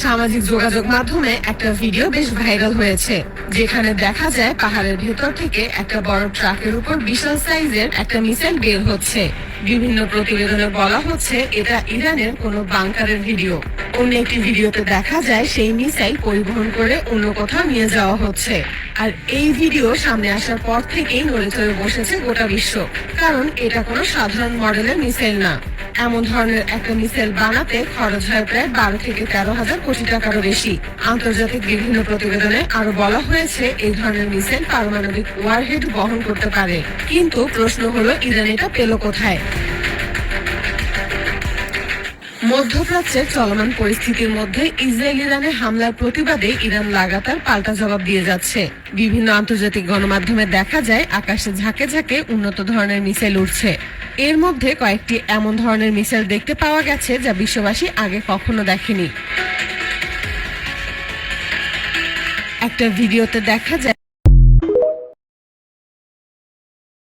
সামাজিক যোগাযোগ মাধ্যমে একটা ভিডিও বেশ ভাইরাল হয়েছে, যেখানে দেখা যায় পাহাড়ের ভেতর থেকে একটা বড় ট্রাকের উপর বিশাল সাইজের একটা মিসাইল বের হচ্ছে। বিভিন্ন প্রতিবেদনে বলা হচ্ছে এটা ইরানের কোনো বাংকারের ভিডিও। অন্য একটি ভিডিওতে দেখা যায় সেই মিসাইল পরিবহন করে অন্য কোথাও নিয়ে যাওয়া হচ্ছে। আর এই ভিডিও সামনে আসার পর থেকেই নড়েচড়ে বসেছে গোটা বিশ্ব, কারণ এটা কোনো সাধারণ মডেলের মিসাইল না। এমন ধরনের একটা মিসাইল বানাতে খরচ হয় প্রায় 12 থেকে 13,000 কোটি টাকারও বেশি। আন্তর্জাতিক বিভিন্ন প্রতিবেদনে আরো বলা হয়েছে এই ধরনের মিসাইল পারমাণবিক ওয়ারহেড বহন করতে পারে। কিন্তু প্রশ্ন হলো ইরান এটা পেল কোথায়? মধ্যপ্রাচ্যের চলমান পরিস্থিতির মধ্যে ইসরায়েল ইরানে হামলার প্রতিবাদে ইরান লাগাতার পাল্টা জবাব দিয়ে যাচ্ছে। বিভিন্ন আন্তর্জাতিক গণমাধ্যমে দেখা যায় আকাশে ঝাঁকে ঝাঁকে উন্নত ধরনের মিসাইল উঠছে। এর মধ্যে কয়েকটি এমন ধরনের মিসাইল দেখতে পাওয়া গেছে যা বিশ্ববাসী আগে কখনো দেখেনি। একটা ভিডিওতে দেখা যায়